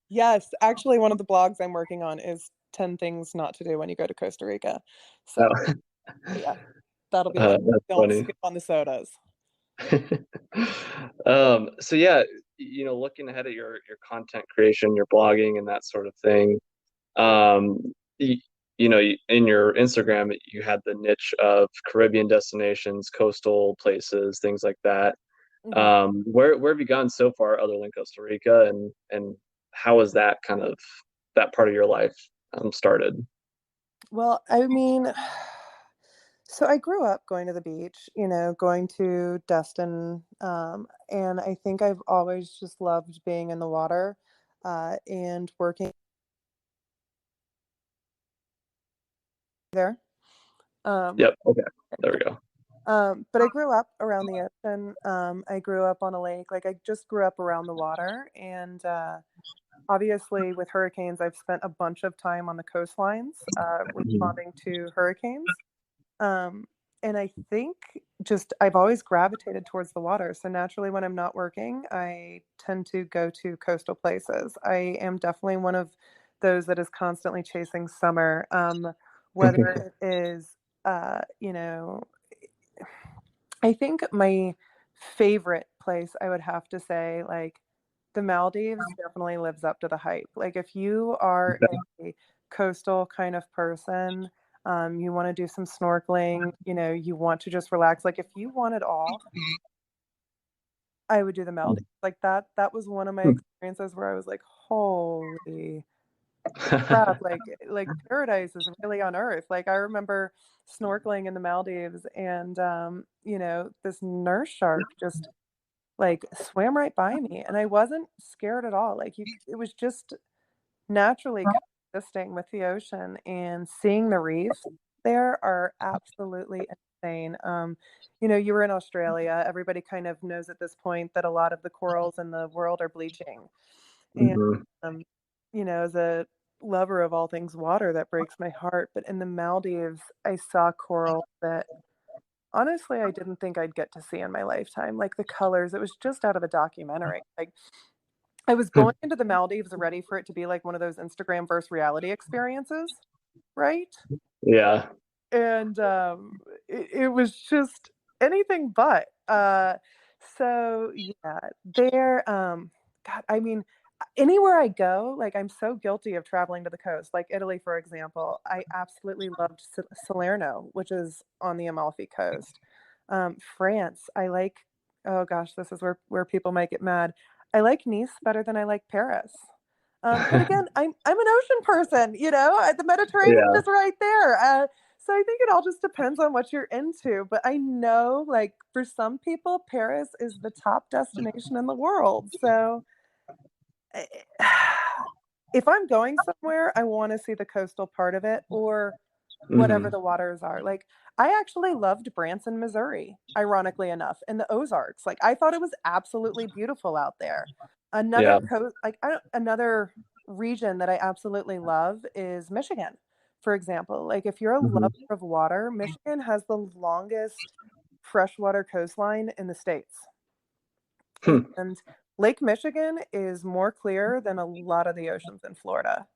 Yes, actually, one of the blogs I'm working on is 10 things not to do when you go to Costa Rica. So,
Oh,
yeah, that'll be one.
that's
Don't
funny.
skip on the sodas.
So yeah, looking ahead at your content creation, your blogging, and that sort of thing. Um, you, in your Instagram, you had the niche of Caribbean destinations, coastal places, things like that.
Mhm.
Where have you gone so far other than Costa Rica, and how has that kind of that part of your life started?
Well, I mean, so I grew up going to the beach, going to Destin, and I think I've always just loved being in the water and working there. Um,
Yep. Okay. There we go.
but I grew up around the ocean. I grew up on a lake. Like I just grew up around the water, and obviously with hurricanes, I've spent a bunch of time on the coastlines responding to hurricanes. Um, and I think just I've always gravitated towards the water. So naturally, when I'm not working, I tend to go to coastal places. I am definitely one of those that is constantly chasing summer, whether it is, you know, I think my favorite place I would have to say, like, the Maldives definitely lives up to the hype. Like, if you are a coastal kind of person, you want to do some snorkeling, you know, you want to just relax. Like, if you want it all, I would do the Maldives. Like that was one of my experiences where I was like, holy crap, like paradise is really on earth. Like I remember snorkeling in the Maldives and you know, this nurse shark just like swam right by me and I wasn't scared at all. Like it was just naturally coexisting with the ocean and seeing the reefs there are absolutely insane. You know, you were in Australia. Everybody kind of knows at this point that a lot of the corals in the world are bleaching. And
Mhm.
you know, as a lover of all things water, that breaks my heart. But in the Maldives, I saw coral that honestly I didn't think I'd get to see in my lifetime. Like the colors, it was just out of a documentary. Like I was going into the Maldives ready for it to be like one of those Instagram versus reality experiences, right?
Yeah.
And it was just anything but. So yeah, there. God, I mean, anywhere I go, like I'm so guilty of traveling to the coast. Like Italy, for example, I absolutely loved Salerno, which is on the Amalfi Coast. France, I like. Oh gosh, this is where people might get mad. I like Nice better than I like Paris. But again, I'm an ocean person, you know. The Mediterranean
Yeah.
is right there. So I think it all just depends on what you're into. But I know, like for some people, Paris is the top destination in the world. So if I'm going somewhere, I want to see the coastal part of it or whatever
Mhm.
the waters are. Like I actually loved Branson, Missouri, ironically enough, in the Ozarks. Like I thought it was absolutely beautiful out there.
Yeah.
Another coast, like another region that I absolutely love is Michigan, for example. Like if you're a lover
Mhm.
of water, Michigan has the longest freshwater coastline in the states.
Hmm.
And Lake Michigan is more clear than a lot of the oceans in Florida.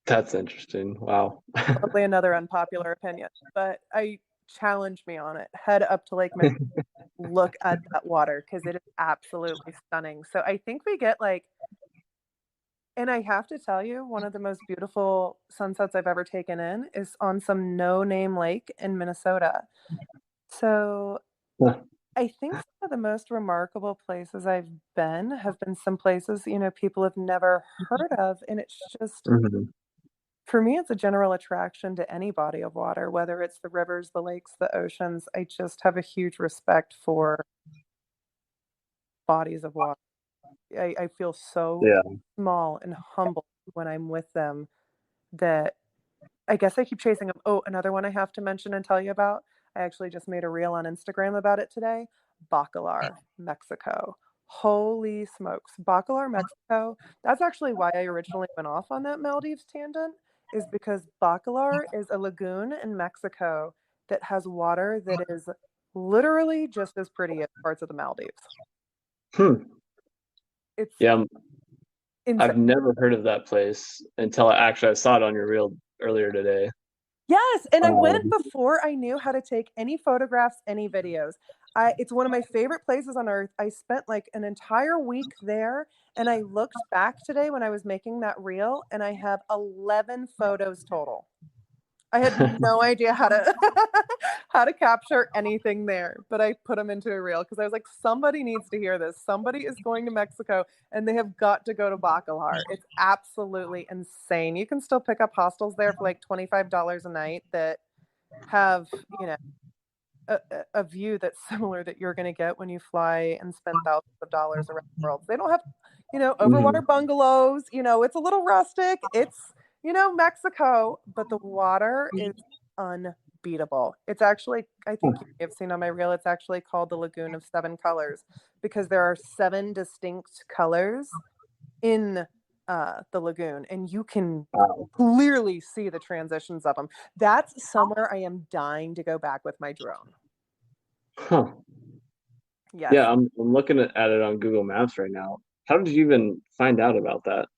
That's interesting. Wow.
Probably another unpopular opinion, but I challenge me on it. Head up to Lake Michigan, look at that water because it is absolutely stunning. So I think we get like, and I have to tell you, one of the most beautiful sunsets I've ever taken in is on some no-name lake in Minnesota. So I think some of the most remarkable places I've been have been some places, you know, people have never heard of. And it's just,
Mhm.
for me, it's a general attraction to any body of water, whether it's the rivers, the lakes, the oceans. I just have a huge respect for bodies of water. I feel so
Yeah.
small and humble when I'm with them that I guess I keep chasing them. Oh, another one I have to mention and tell you about. I actually just made a reel on Instagram about it today. Bacalar, Mexico. Holy smokes. Bacalar, Mexico. That's actually why I originally went off on that Maldives tangent, is because Bacalar is a lagoon in Mexico that has water that is literally just as pretty as parts of the Maldives.
Hmm.
It's
Yeah.
insane.
I've never heard of that place until I saw it on your reel earlier today.
Yes, and I went
Um,
before I knew how to take any photographs, any videos. It's one of my favorite places on earth. I spent like an entire week there, and I looked back today when I was making that reel, and I have 11 photos total. I had no idea how to how to capture anything there, but I put them into a reel because I was like, somebody needs to hear this. Somebody is going to Mexico and they have got to go to Bacalar. It's absolutely insane. You can still pick up hostels there for like $25 a night that have, you know, a view that's similar that you're going to get when you fly and spend thousands of dollars around the world. They don't have, you know, overwater
mhm.
bungalows. You know, it's a little rustic. It's, you know, Mexico, but the water is unbeatable. It's actually, I think you may have seen on my reel, it's actually called the Lagoon of Seven Colors because there are seven distinct colors in the lagoon, and you can
Wow.
clearly see the transitions of them. That's somewhere I am dying to go back with my drone.
Huh.
Yes.
Yeah, I'm looking at it on Google Maps right now. How did you even find out about that?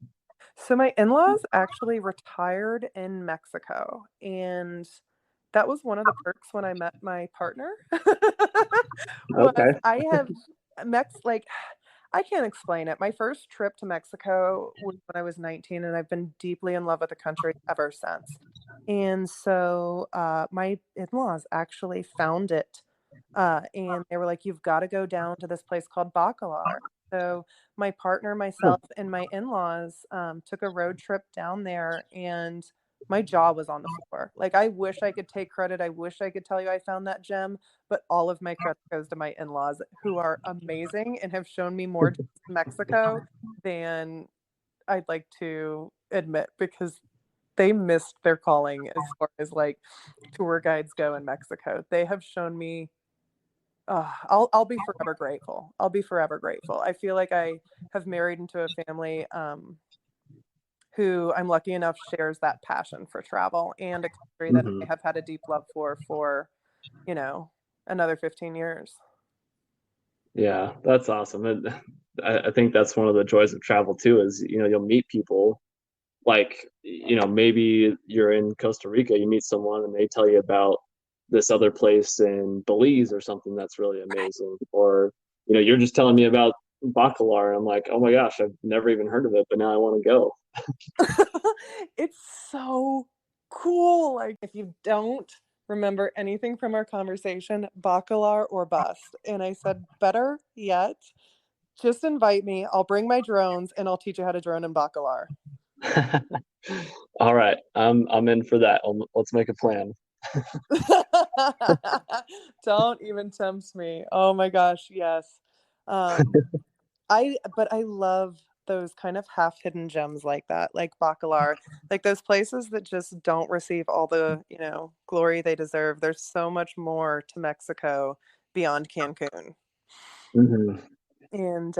So my in-laws actually retired in Mexico, and that was one of the perks when I met my partner.
Okay.
Was I have like I can't explain it. My first trip to Mexico was when I was 19, and I've been deeply in love with the country ever since. And so my in-laws actually found it, and they were like, "You've got to go down to this place called Bacalar." So my partner,
Huh.
myself, and my in-laws took a road trip down there, and my jaw was on the floor. Like, I wish I could take credit. I wish I could tell you I found that gem, but all of my credit goes to my in-laws, who are amazing and have shown me more to Mexico than I'd like to admit, because they missed their calling as far as like tour guides go in Mexico. They have shown me, I'll be forever grateful. I'll be forever grateful. I feel like I have married into a family who I'm lucky enough shares that passion for travel and a country that I
Hmm.
have had a deep love for, you know, another 15 years.
Yeah, that's awesome. And I think that's one of the joys of travel too, is you'll meet people like maybe you're in Costa Rica, you meet someone and they tell you about this other place in Belize or something that's really amazing, or you're just telling me about Bacalar and I'm like, oh my gosh, I've never even heard of it, but now I want to go.
It's so cool. Like, if you don't remember anything from our conversation, bacalar or bust. And I said, better yet, just invite me. I'll bring my drones and I'll teach you how to drone in bacalar.
All right, I'm in for that. Let's make a plan.
Don't even tempt me. Oh my gosh, yes. But I love those kind of half hidden gems like that, like Bacalar, like those places that just don't receive all the, glory they deserve. There's so much more to Mexico beyond Cancun.
Hmm.
And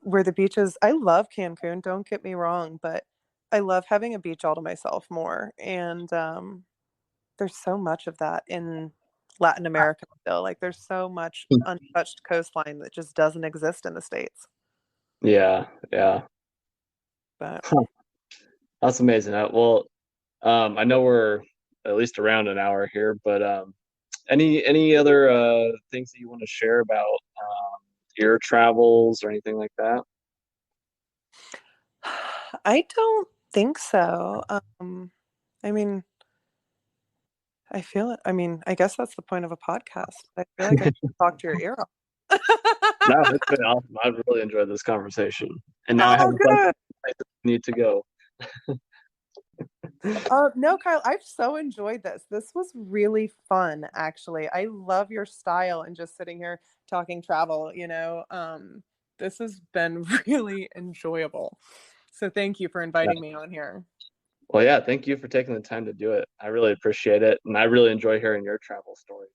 where the beaches, I love Cancun, don't get me wrong, but I love having a beach all to myself more. And there's so much of that in Latin America still. Like, there's so much untouched coastline that just doesn't exist in the States.
Yeah, yeah.
But
Huh, that's amazing. Well, I know we're at least around an hour here, but any other things that you want to share about your travels or anything like that?
I don't think so. I mean, I feel it. I mean, I guess that's the point of a podcast. I feel like I talk to your ear off.
No, it's been awesome. I've really enjoyed this conversation, and now I have
Oh,
a bunch
good.
of places I need to go.
No, Kyle, I've so enjoyed this. This was really fun, actually. I love your style and just sitting here talking travel, this has been really enjoyable. So thank you for
Yeah.
inviting me on here.
Well, yeah, thank you for taking the time to do it. I really appreciate it, and I really enjoy hearing your travel stories.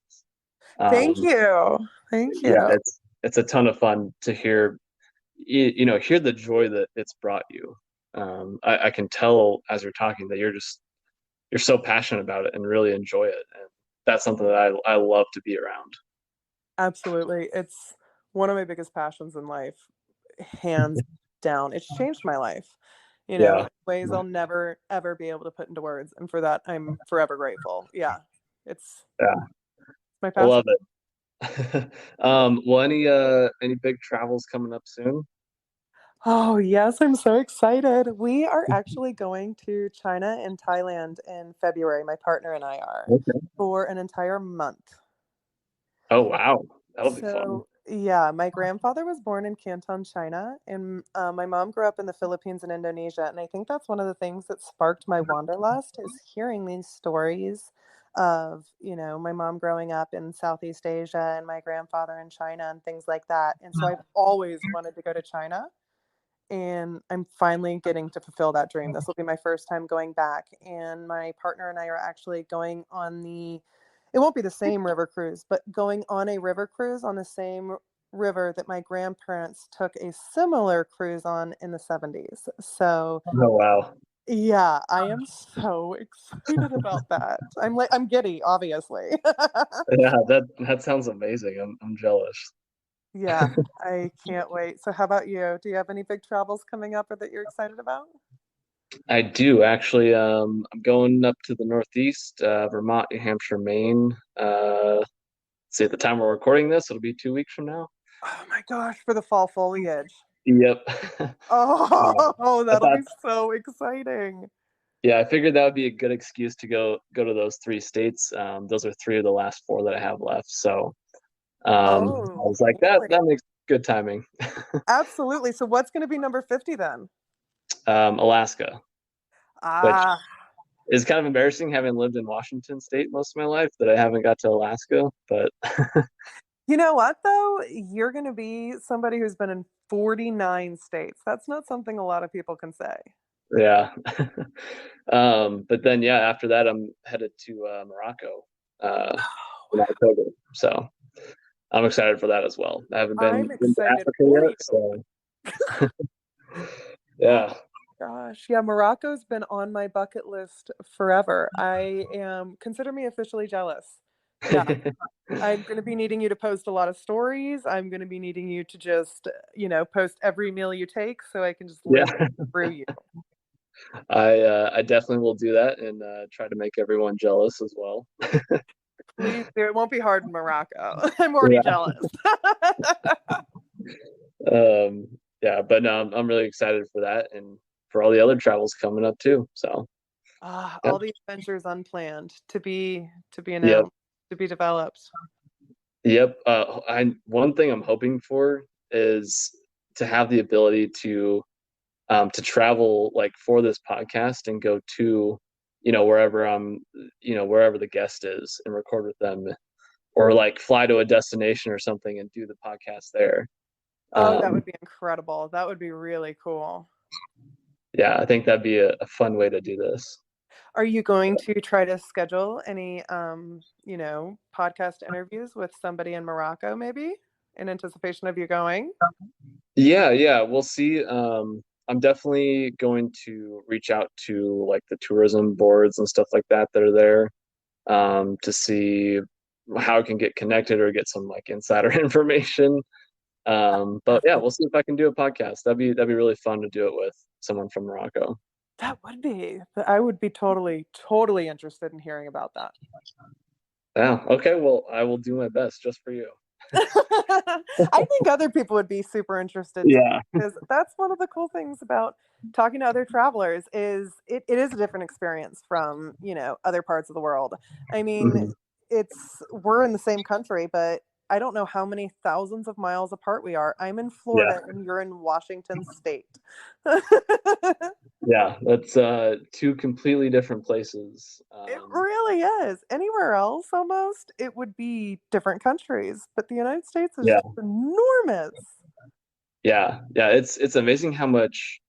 Thank
Um,
you. Thank
yeah,
you.
it's a ton of fun to hear, hear the joy that it's brought you. I can tell as you're talking that you're so passionate about it and really enjoy it, and that's something that I love to be around.
Absolutely. It's one of my biggest passions in life, hands down. It's changed my life, in
Yeah,
ways I'll never, ever be able to put into words. And for that, I'm forever grateful. Yeah, it's
yeah,
my
I
passion.
love it. Well, any big travels coming up soon?
Oh, yes, I'm so excited. We are actually going to China and Thailand in February. My partner and I are,
Okay.
for an entire month.
Oh wow, that'll be fun.
So, yeah, my grandfather was born in Canton, China, and my mom grew up in the Philippines and Indonesia. And I think that's one of the things that sparked my wanderlust, is hearing these stories of, my mom growing up in Southeast Asia and my grandfather in China and things like that. And so I've always wanted to go to China, and I'm finally getting to fulfill that dream. This will be my first time going back, and my partner and I are actually going on it won't be the same river cruise, but going on a river cruise on the same river that my grandparents took a similar cruise on in the 70s. So
Oh, wow.
yeah, I am so excited about that. I'm giddy, obviously.
Yeah, that sounds amazing. I'm jealous.
Yeah, I can't wait. So how about you? Do you have any big travels coming up or that you're excited about?
I do actually. I'm going up to the Northeast, Vermont, New Hampshire, Maine. See, at the time we're recording this, it'll be 2 weeks from now.
Oh my gosh, for the fall foliage.
Yep.
Oh,
I
that'll
thought,
be so exciting.
yeah, I figured that would be a good excuse to go to those 3 states. Those are 3 of the last 4 that I have left. So I
Oh,
was like, that
really?
that makes good timing.
Absolutely. So what's going to be number 50 then?
Alaska, which
Ah,
is kind of embarrassing having lived in Washington State most of my life that I haven't got to Alaska. But
you know what though? You're going to be somebody who's been in 49 states. That's not something a lot of people can say.
yeah. But then yeah, after that I'm headed to Morocco in October. So I'm excited for that as well. I haven't
I'm
been to
excited
Africa
for
yet,
you.
so
Oh
yeah.
gosh. Yeah, Morocco's been on my bucket list forever. Consider me officially jealous. Yeah, I'm going to be needing you to post a lot of stories. I'm going to be needing you to just, post every meal you take so I can just live
Yeah.
through you.
I definitely will do that and try to make everyone jealous as well.
Please do. It won't be hard in Morocco. I'm already
Yeah.
jealous.
Um, yeah, but no, I'm really excited for that and for all the other travels coming up too. So yeah.
All the adventures unplanned to be
Yep.
announced, to be developed.
Yep. I one thing I'm hoping for is to have the ability to travel like for this podcast and go to, wherever wherever the guest is and record with them, or like fly to a destination or something and do the podcast there.
Oh, that would
Um,
be incredible. That would be really cool.
yeah, I think that'd be a fun way to do this.
Are you going to try to schedule any, podcast interviews with somebody in Morocco, maybe in anticipation of you going?
Yeah, we'll see. I'm definitely going to reach out to like the tourism boards and stuff like that are there, to see how I can get connected or get some like insider information. But yeah, we'll see if I can do a podcast. That'd be really fun to do it with someone from Morocco.
That would be. I would be totally, totally interested in hearing about that.
Yeah. Okay. Well, I will do my best just for you.
I think other people would be super interested too,
Yeah.
because that's one of the cool things about talking to other travelers is it is a different experience from, other parts of the world. I mean,
Mhm.
we're in the same country, but I don't know how many thousands of miles apart we are. I'm in
Yeah.
Florida and you're in Washington State.
Yeah. That's two completely different places.
It really is. Anywhere else, almost, it would be different countries, but the United States is
Yeah.
just enormous.
Yeah. It's amazing how much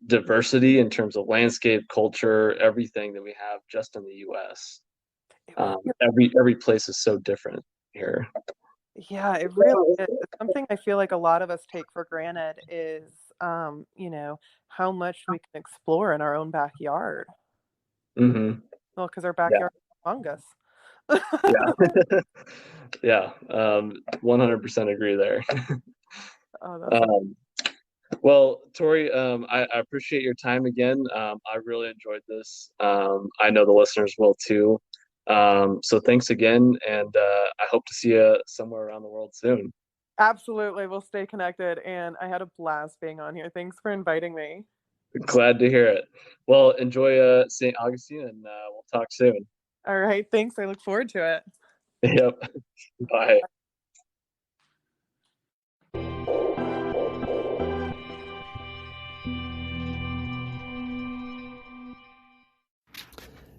diversity in terms of landscape, culture, everything that we have just in the U.S.
It
Every place is so different here.
Yeah, it really is. It's something I feel like a lot of us take for granted is, how much we can explore in our own backyard.
Hmm.
Well, because our
Yeah,
backyard is humongous.
yeah, yeah. 100% agree there.
Oh, that's
Um, well, Tori, I appreciate your time again. I really enjoyed this. I know the listeners will too. So thanks again, and I hope to see you somewhere around the world soon.
absolutely. We'll stay connected, and I had a blast being on here. Thanks for inviting me.
Glad to hear it. Well, enjoy St. Augustine, and we'll talk soon.
All right, thanks. I look forward to it.
Yep. Bye.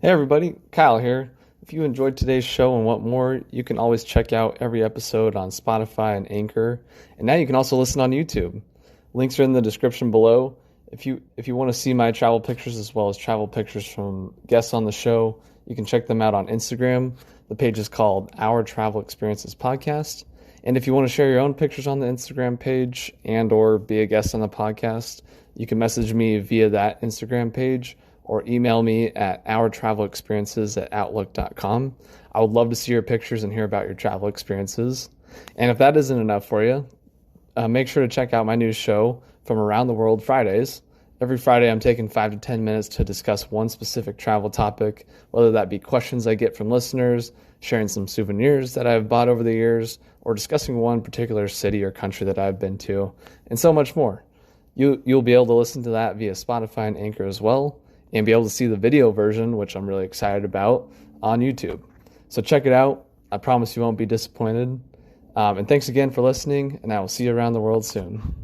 Hey everybody, Kyle here. If you enjoyed today's show and want more, you can always check out every episode on Spotify and Anchor. And now you can also listen on YouTube. Links are in the description below. If you want to see my travel pictures as well as travel pictures from guests on the show, you can check them out on Instagram. The page is called Our Travel Experiences Podcast. And if you want to share your own pictures on the Instagram page and or be a guest on the podcast, you can message me via that Instagram page or email me at ourtravelexperiences@outlook.com. I would love to see your pictures and hear about your travel experiences. And if that isn't enough for you, make sure to check out my new show, From Around the World Fridays. Every Friday, I'm taking 5 to 10 minutes to discuss one specific travel topic, whether that be questions I get from listeners, sharing some souvenirs that I've bought over the years, or discussing one particular city or country that I've been to, and so much more. You'll be able to listen to that via Spotify and Anchor as well, and be able to see the video version, which I'm really excited about, on YouTube. So check it out. I promise you won't be disappointed. And thanks again for listening, and I will see you around the world soon.